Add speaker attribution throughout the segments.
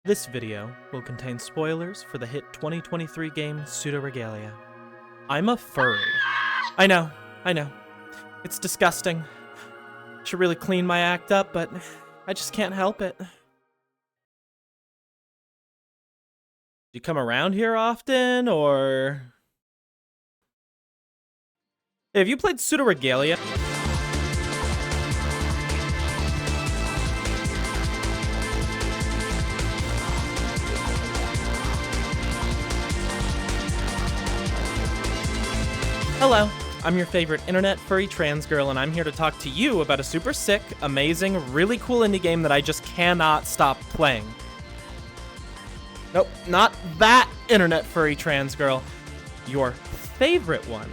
Speaker 1: This video will contain spoilers for the hit 2023 game Pseudoregalia. I'm a furry. I know. It's disgusting. Should really clean my act up, but I just can't help it. You come around here often, or... Hey, have you played Pseudoregalia? Hello, I'm your favorite internet furry trans girl, and I'm here to talk to you about a super sick, amazing, really cool indie game that I just cannot stop playing. Nope, not that internet furry trans girl. Your favorite one.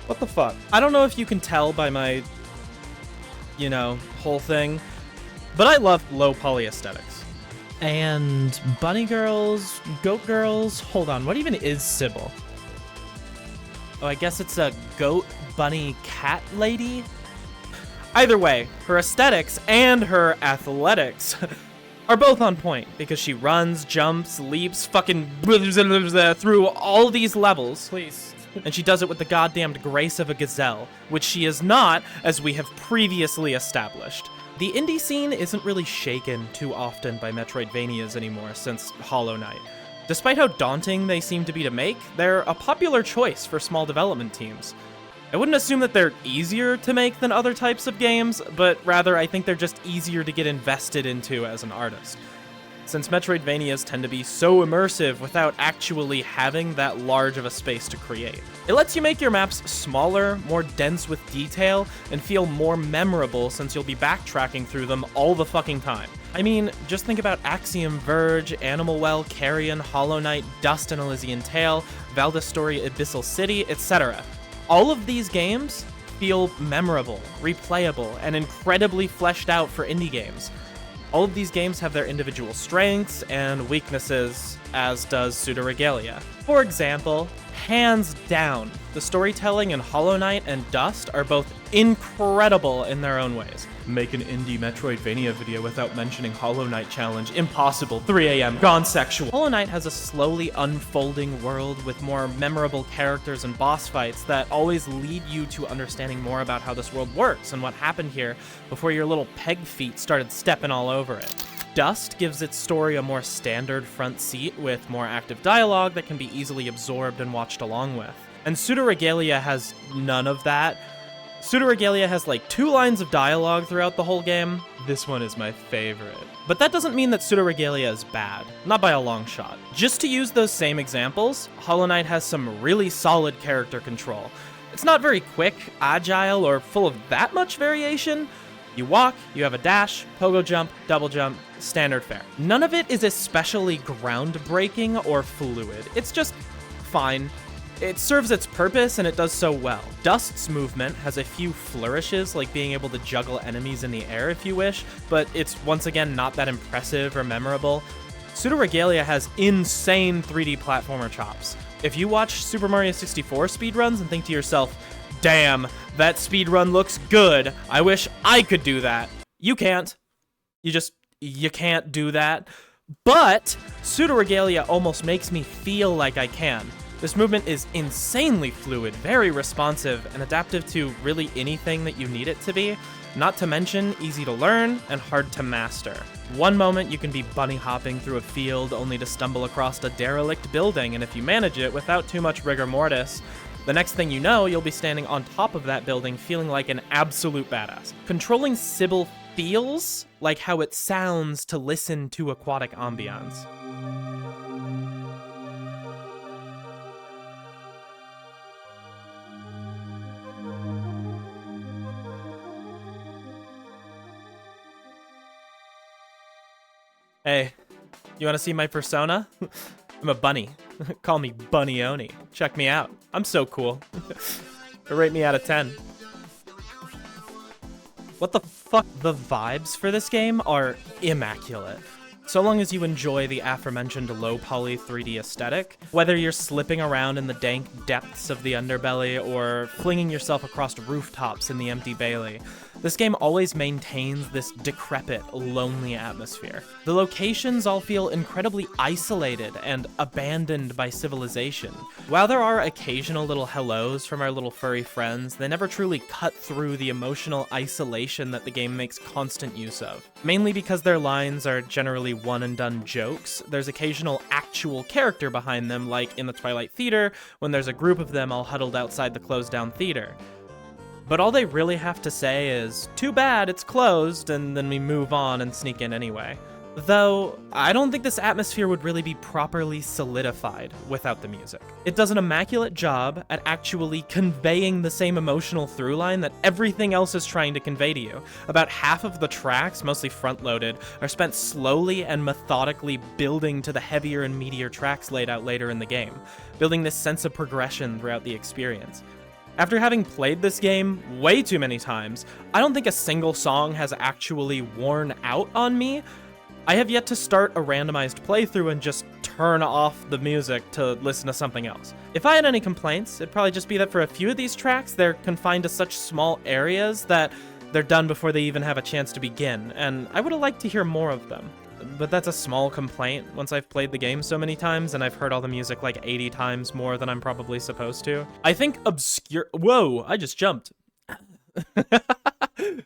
Speaker 1: What the fuck? I don't know if you can tell by my, whole thing, but I love low poly aesthetics. And bunny girls, goat girls, hold on, what even is Sybil? Oh, I guess it's a goat, bunny, cat lady? Either way, her aesthetics and her athletics are both on point, because she runs, jumps, leaps, fucking through all these levels. Please. And she does it with the goddamned grace of a gazelle, which she is not, as we have previously established. The indie scene isn't really shaken too often by Metroidvanias anymore since Hollow Knight. Despite how daunting they seem to be to make, they're a popular choice for small development teams. I wouldn't assume that they're easier to make than other types of games, but rather I think they're just easier to get invested into as an artist, since Metroidvanias tend to be so immersive without actually having that large of a space to create. It lets you make your maps smaller, more dense with detail, and feel more memorable since you'll be backtracking through them all the fucking time. I mean, just think about Axiom Verge, Animal Well, Carrion, Hollow Knight, Dust and Elysian Tale, Valdestory Abyssal City, etc. All of these games feel memorable, replayable, and incredibly fleshed out for indie games. All of these games have their individual strengths and weaknesses, as does Pseudoregalia. For example, hands down, the storytelling in Hollow Knight and Dust are both incredible in their own ways. Make an indie Metroidvania video without mentioning Hollow Knight challenge. Impossible. 3 AM. Gone sexual. Hollow Knight has a slowly unfolding world with more memorable characters and boss fights that always lead you to understanding more about how this world works and what happened here before your little peg feet started stepping all over it. Dust gives its story a more standard front seat with more active dialogue that can be easily absorbed and watched along with. And Pseudoregalia has none of that. Pseudoregalia has like 2 lines of dialogue throughout the whole game. This one is my favorite. But that doesn't mean that Pseudoregalia is bad, not by a long shot. Just to use those same examples, Hollow Knight has some really solid character control. It's not very quick, agile, or full of that much variation. You walk, you have a dash, pogo jump, double jump, standard fare. None of it is especially groundbreaking or fluid. It's just fine. It serves its purpose, and it does so well. Dust's movement has a few flourishes, like being able to juggle enemies in the air if you wish, but it's once again not that impressive or memorable. Pseudoregalia has insane 3D platformer chops. If you watch Super Mario 64 speedruns and think to yourself, damn, that speedrun looks good, I wish I could do that. You can't. You can't do that. But Pseudoregalia almost makes me feel like I can. This movement is insanely fluid, very responsive, and adaptive to really anything that you need it to be, not to mention easy to learn and hard to master. One moment you can be bunny hopping through a field only to stumble across a derelict building, and if you manage it without too much rigor mortis, the next thing you know, you'll be standing on top of that building feeling like an absolute badass. Controlling Sybil feels like how it sounds to listen to aquatic ambiance. Hey, you want to see my persona? I'm a bunny. Call me Bunny-Oni. Check me out. I'm so cool. Rate me out of 10. What the fuck? The vibes for this game are immaculate. So long as you enjoy the aforementioned low-poly 3D aesthetic, whether you're slipping around in the dank depths of the underbelly or flinging yourself across rooftops in the empty Bailey, this game always maintains this decrepit, lonely atmosphere. The locations all feel incredibly isolated and abandoned by civilization. While there are occasional little hellos from our little furry friends, they never truly cut through the emotional isolation that the game makes constant use of. Mainly because their lines are generally one-and-done jokes, there's occasional actual character behind them, like in the Twilight Theater, when there's a group of them all huddled outside the closed-down theater. But all they really have to say is, "Too bad, it's closed," and then we move on and sneak in anyway. Though, I don't think this atmosphere would really be properly solidified without the music. It does an immaculate job at actually conveying the same emotional through line that everything else is trying to convey to you. About half of the tracks, mostly front-loaded, are spent slowly and methodically building to the heavier and meatier tracks laid out later in the game, building this sense of progression throughout the experience. After having played this game way too many times, I don't think a single song has actually worn out on me. I have yet to start a randomized playthrough and just turn off the music to listen to something else. If I had any complaints, it'd probably just be that for a few of these tracks, they're confined to such small areas that they're done before they even have a chance to begin, and I would have liked to hear more of them. But that's a small complaint once I've played the game so many times and I've heard all the music like 80 times more than I'm probably supposed to. I think Whoa, I just jumped.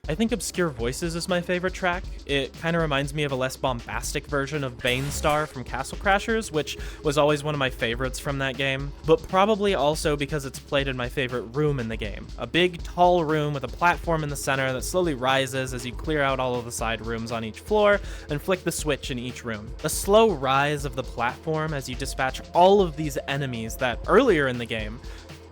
Speaker 1: I think Obscure Voices is my favorite track. It kind of reminds me of a less bombastic version of Banestar from Castle Crashers, which was always one of my favorites from that game, but probably also because it's played in my favorite room in the game. A big, tall room with a platform in the center that slowly rises as you clear out all of the side rooms on each floor and flick the switch in each room. The slow rise of the platform as you dispatch all of these enemies that earlier in the game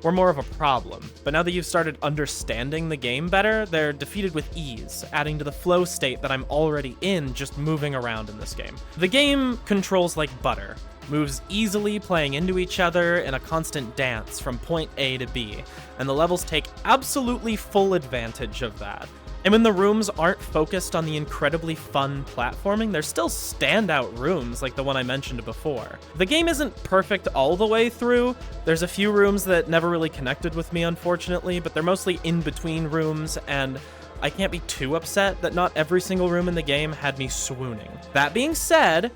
Speaker 1: were more of a problem, but now that you've started understanding the game better, they're defeated with ease, adding to the flow state that I'm already in just moving around in this game. The game controls like butter, moves easily playing into each other in a constant dance from point A to B, and the levels take absolutely full advantage of that. And when the rooms aren't focused on the incredibly fun platforming, they're still standout rooms like the one I mentioned before. The game isn't perfect all the way through. There's a few rooms that never really connected with me, unfortunately, but they're mostly in between rooms, and I can't be too upset that not every single room in the game had me swooning. That being said,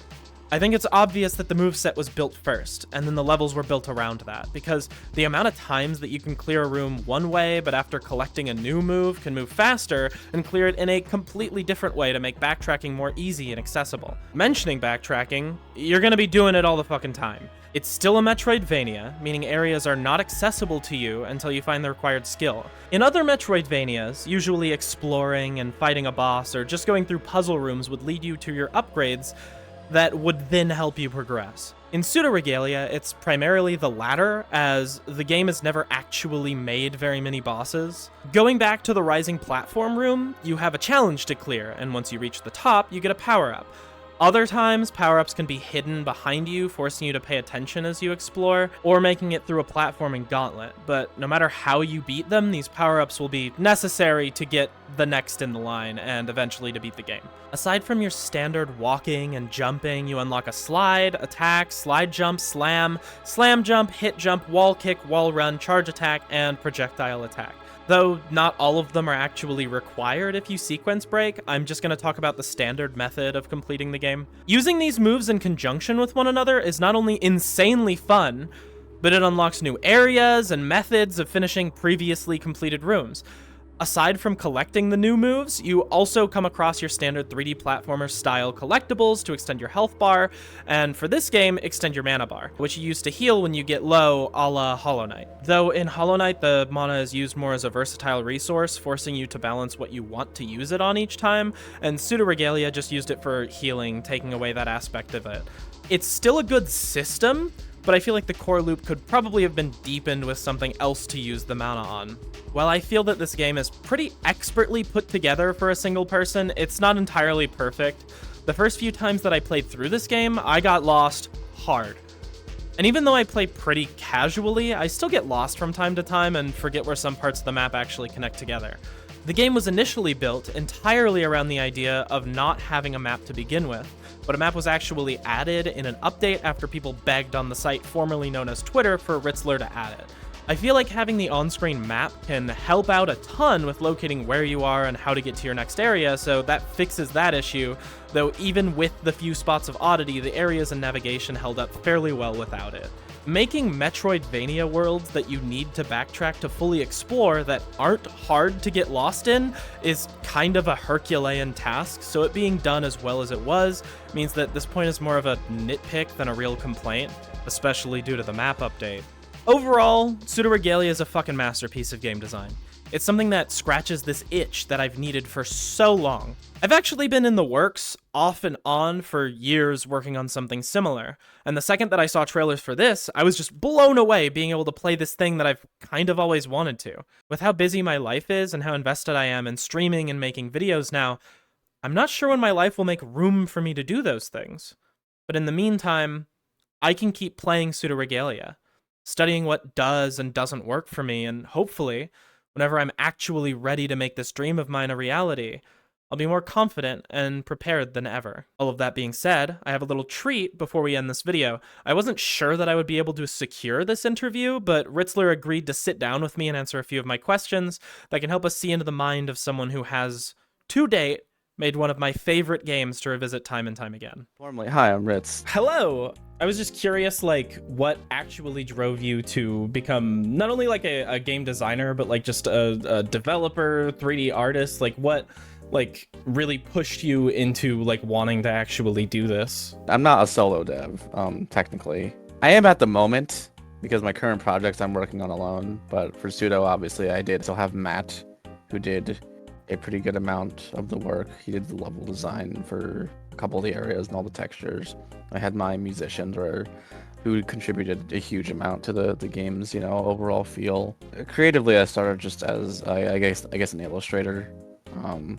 Speaker 1: I think it's obvious that the moveset was built first, and then the levels were built around that, because the amount of times that you can clear a room one way, but after collecting a new move can move faster and clear it in a completely different way to make backtracking more easy and accessible. Mentioning backtracking, you're gonna be doing it all the fucking time. It's still a Metroidvania, meaning areas are not accessible to you until you find the required skill. In other Metroidvanias, usually exploring and fighting a boss or just going through puzzle rooms would lead you to your upgrades that would then help you progress. In Pseudoregalia, it's primarily the latter, as the game has never actually made very many bosses. Going back to the rising platform room, you have a challenge to clear, and once you reach the top, you get a power-up. Other times, power-ups can be hidden behind you, forcing you to pay attention as you explore, or making it through a platforming gauntlet. But no matter how you beat them, these power-ups will be necessary to get the next in the line, and eventually to beat the game. Aside from your standard walking and jumping, you unlock a slide, attack, slide jump, slam jump, hit jump, wall kick, wall run, charge attack, and projectile attack. Though not all of them are actually required if you sequence break, I'm just going to talk about the standard method of completing the game. Using these moves in conjunction with one another is not only insanely fun, but it unlocks new areas and methods of finishing previously completed rooms. Aside from collecting the new moves, you also come across your standard 3D platformer style collectibles to extend your health bar, and for this game, extend your mana bar, which you use to heal when you get low, a la Hollow Knight. Though in Hollow Knight, the mana is used more as a versatile resource, forcing you to balance what you want to use it on each time, and Pseudoregalia just used it for healing, taking away that aspect of it. It's still a good system, but I feel like the core loop could probably have been deepened with something else to use the mana on. While I feel that this game is pretty expertly put together for a single person, it's not entirely perfect. The first few times that I played through this game, I got lost hard. And even though I play pretty casually, I still get lost from time to time and forget where some parts of the map actually connect together. The game was initially built entirely around the idea of not having a map to begin with, but a map was actually added in an update after people begged on the site formerly known as Twitter for Rittzler to add it. I feel like having the on-screen map can help out a ton with locating where you are and how to get to your next area, so that fixes that issue, though even with the few spots of oddity, the areas and navigation held up fairly well without it. Making Metroidvania worlds that you need to backtrack to fully explore that aren't hard to get lost in is kind of a Herculean task, so it being done as well as it was means that this point is more of a nitpick than a real complaint, especially due to the map update. Overall, Pseudoregalia is a fucking masterpiece of game design. It's something that scratches this itch that I've needed for so long. I've actually been in the works, off and on, for years working on something similar, and the second that I saw trailers for this, I was just blown away being able to play this thing that I've kind of always wanted to. With how busy my life is and how invested I am in streaming and making videos now, I'm not sure when my life will make room for me to do those things. But in the meantime, I can keep playing Pseudoregalia, studying what does and doesn't work for me, and hopefully, whenever I'm actually ready to make this dream of mine a reality, I'll be more confident and prepared than ever. All of that being said, I have a little treat before we end this video. I wasn't sure that I would be able to secure this interview, but Rittzler agreed to sit down with me and answer a few of my questions that can help us see into the mind of someone who has, to date, made one of my favorite games to revisit time and time again.
Speaker 2: Formally, hi, I'm Ritz.
Speaker 1: Hello! I was just curious, like, what actually drove you to become not only like a game designer, but like just a developer, 3D artist? Like, what like really pushed you into like wanting to actually do this?
Speaker 2: I'm not a solo dev, technically. I am at the moment, because my current projects I'm working on alone, but for Pseudo, obviously, I did still have Matt, who did a pretty good amount of the work. He did the level design for a couple of the areas and all the textures. I had my musicians who contributed a huge amount to the game's, you know, overall feel. Creatively, I started just as I guess an illustrator, and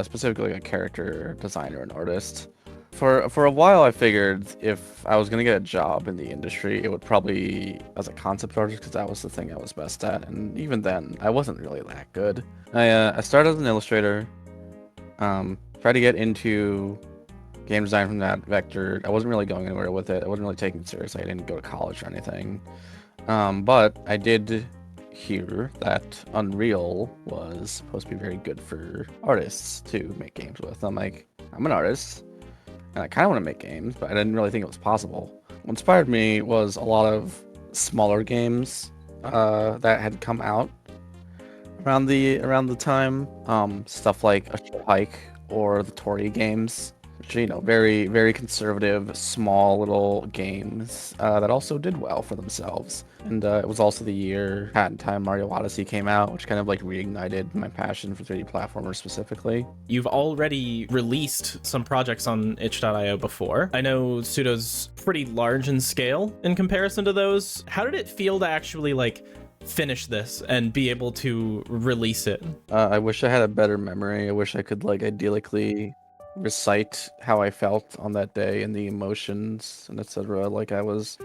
Speaker 2: specifically a character designer and artist. For a while, I figured if I was gonna get a job in the industry, it would probably as a concept artist, because that was the thing I was best at. And even then, I wasn't really that good. I started as an illustrator, tried to get into game design from that vector. I wasn't really going anywhere with it. I wasn't really taking it seriously. I didn't go to college or anything. But I did hear that Unreal was supposed to be very good for artists to make games with. I'm like, I'm an artist, and I kind of want to make games, but I didn't really think it was possible. What inspired me was a lot of smaller games that had come out around the time. Stuff like A Hike or the Torii games, which, you know, very, very conservative, small little games that also did well for themselves. And it was also the year at time Mario Odyssey came out, which kind of like reignited my passion for 3D platformers specifically.
Speaker 1: You've already released some projects on itch.io before. I know Pseudo's pretty large in scale in comparison to those. How did it feel to actually like finish this and be able to release it?
Speaker 2: I wish I had a better memory. I wish I could like idyllically recite how I felt on that day and the emotions and etc. like I was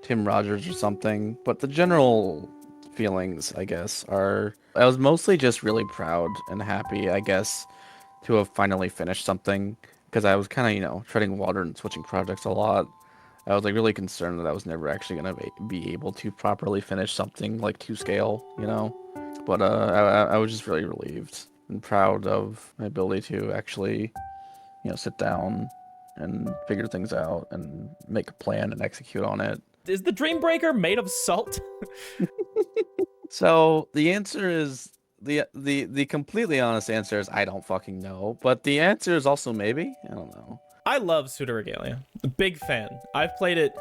Speaker 2: Tim Rogers or something. But the general feelings, I guess, are I was mostly just really proud and happy, I guess, to have finally finished something, because I was kind of, you know, treading water and switching projects a lot. I was like really concerned that I was never actually going to be able to properly finish something like to scale, you know. But I was just really relieved and proud of my ability to actually, you know, sit down and figure things out and make a plan and execute on it.
Speaker 1: Is the Dreambreaker made of salt?
Speaker 2: So the answer is the completely honest answer is I don't fucking know, but the answer is also maybe. I don't know.
Speaker 1: I love Pseudoregalia. Big fan. I've played it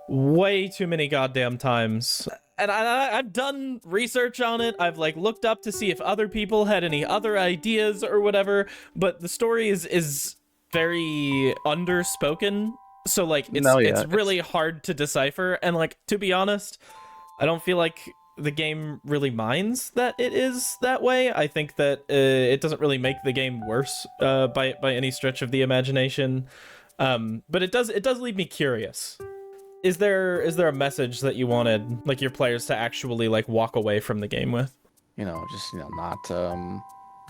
Speaker 1: way too many goddamn times. And I've done research on it. I've like looked up to see if other people had any other ideas or whatever, but the story is very underspoken. So like it's really hard to decipher, and like, to be honest, I don't feel like the game really minds that it is that way. I think that it doesn't really make the game worse by any stretch of the imagination, but it does leave me curious. Is there a message that you wanted like your players to actually like walk away from the game with?
Speaker 2: You know, just, you know,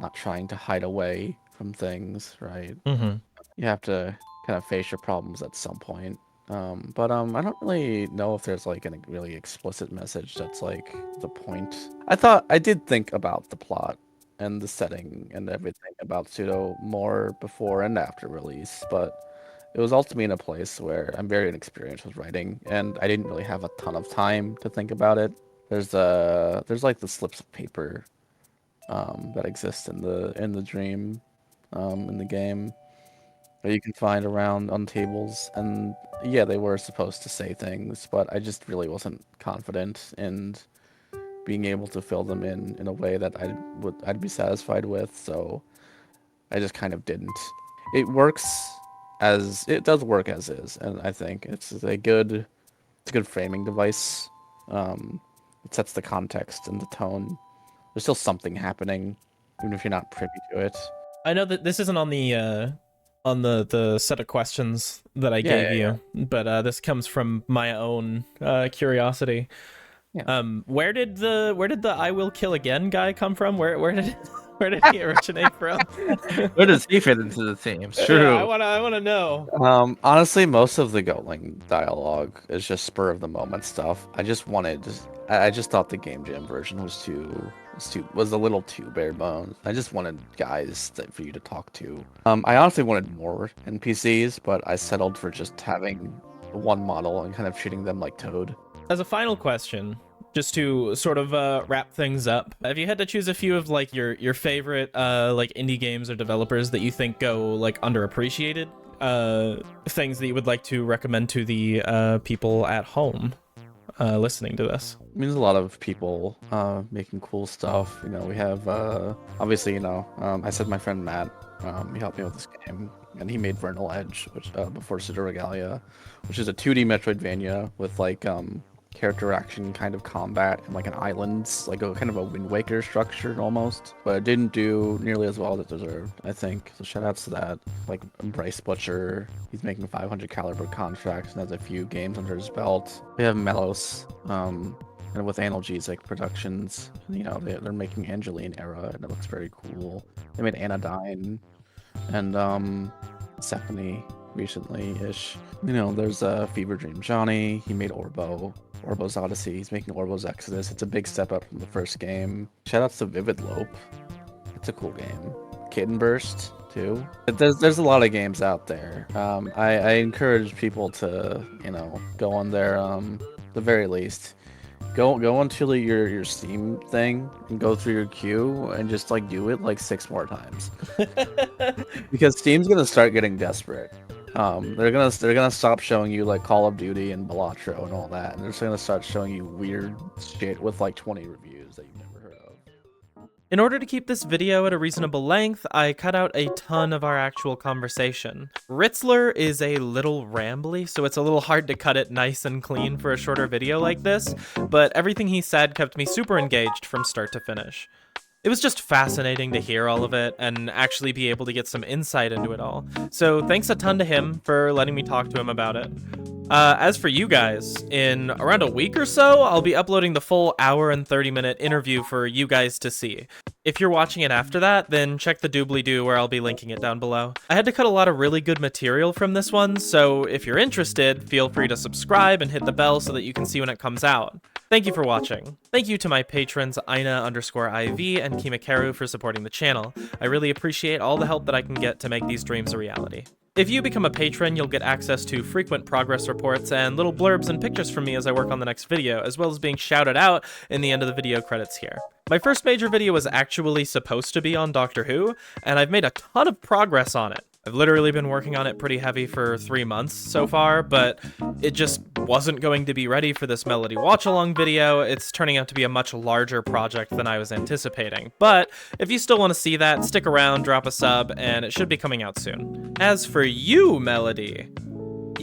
Speaker 2: not trying to hide away from things, right?
Speaker 1: Mm-hmm.
Speaker 2: You have to kind of face your problems at some point. But I don't really know if there's like a really explicit message that's like the point. I did think about the plot and the setting and everything about Pseudo more before and after release, but it was ultimately in a place where I'm very inexperienced with writing, and I didn't really have a ton of time to think about it. There's like the slips of paper that exist in the dream in the game that you can find around on tables, and yeah, they were supposed to say things, but I just really wasn't confident in being able to fill them in a way that I'd be satisfied with, so I just kind of didn't. It works as it does work as is, and I think it's a good framing device. It sets the context and the tone. There's still something happening, even if you're not privy to it.
Speaker 1: I know that this isn't on the set of questions that I
Speaker 2: Yeah,
Speaker 1: gave you, but this comes from my own curiosity.
Speaker 2: Yeah.
Speaker 1: Where did the I will kill again guy come from? Where did where did he originate from?
Speaker 3: Where does he fit into the theme? True.
Speaker 1: Yeah, I wanna know.
Speaker 2: Honestly, most of the Goatling dialogue is just spur of the moment stuff. I just thought the Game Jam version was a little too bare bones. I just wanted guys for you to talk to. I honestly wanted more NPCs, but I settled for just having one model and kind of treating them like Toad.
Speaker 1: As a final question, just to sort of wrap things up, have you had to choose a few of like your favorite like indie games or developers that you think go like underappreciated? Things that you would like to recommend to the people at home listening to this?
Speaker 2: I mean, there's a lot of people making cool stuff. You know, we have obviously, you know, I said my friend Matt, he helped me with this game, and he made Vernal Edge, which before Pseudoregalia, which is a 2D Metroidvania with like character action kind of combat and like an islands, like a kind of a Wind Waker structure almost, but it didn't do nearly as well as it deserved, I think. So shout outs to that. Like Bryce Butcher, he's making 500 caliber contracts and has a few games under his belt. We have Melos, and with Analgesic Productions, you know, they're making Angeline Era, and it looks very cool. They made Anodyne and Stephanie recently-ish. You know, there's Fever Dream Johnny, he made Orbo's Odyssey, he's making Orbo's Exodus. It's a big step up from the first game. Shoutouts to Vivid Lope. It's a cool game. Kitten Burst, too. There's a lot of games out there. I encourage people to, you know, go on their, the very least, go onto your Steam thing and go through your queue and just like do it like 6 more times. Because Steam's gonna start getting desperate. They're gonna stop showing you like Call of Duty and Balatro and all that, and they're just gonna start showing you weird shit with like 20 reviews that you've never heard of.
Speaker 1: In order to keep this video at a reasonable length, I cut out a ton of our actual conversation. Rittzler is a little rambly, so it's a little hard to cut it nice and clean for a shorter video like this, but everything he said kept me super engaged from start to finish. It was just fascinating to hear all of it and actually be able to get some insight into it all. So thanks a ton to him for letting me talk to him about it. As for you guys, in around a week or so, I'll be uploading the full hour and 30-minute interview for you guys to see. If you're watching it after that, then check the doobly-doo where I'll be linking it down below. I had to cut a lot of really good material from this one, so if you're interested, feel free to subscribe and hit the bell so that you can see when it comes out. Thank you for watching. Thank you to my patrons Ina_IV and Kimikaru for supporting the channel. I really appreciate all the help that I can get to make these dreams a reality. If you become a patron, you'll get access to frequent progress reports and little blurbs and pictures from me as I work on the next video, as well as being shouted out in the end of the video credits here. My first major video was actually supposed to be on Doctor Who, and I've made a ton of progress on it. I've literally been working on it pretty heavy for 3 months so far, but it just wasn't going to be ready for this Melody watch-along video. It's turning out to be a much larger project than I was anticipating. But if you still want to see that, stick around, drop a sub, and it should be coming out soon. As for you, Melody,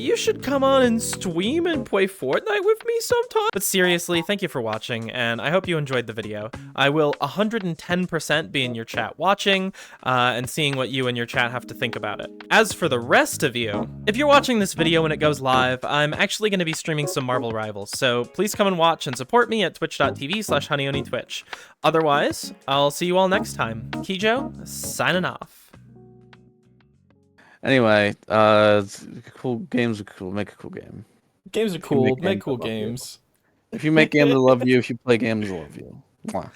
Speaker 1: you should come on and stream and play Fortnite with me sometime. But seriously, thank you for watching, and I hope you enjoyed the video. I will 110% be in your chat watching, and seeing what you and your chat have to think about it. As for the rest of you, if you're watching this video when it goes live, I'm actually going to be streaming some Marvel Rivals, so please come and watch and support me at twitch.tv/honeyonitwitch. Otherwise, I'll see you all next time. Kijo, signing off.
Speaker 2: Anyway, cool games are cool. Make a cool game.
Speaker 4: Games are
Speaker 2: If you
Speaker 4: cool.
Speaker 2: make
Speaker 4: Make
Speaker 2: games
Speaker 4: cool
Speaker 2: that love you.
Speaker 4: games.
Speaker 2: If you make games that love you, if you play games that love you. Mwah.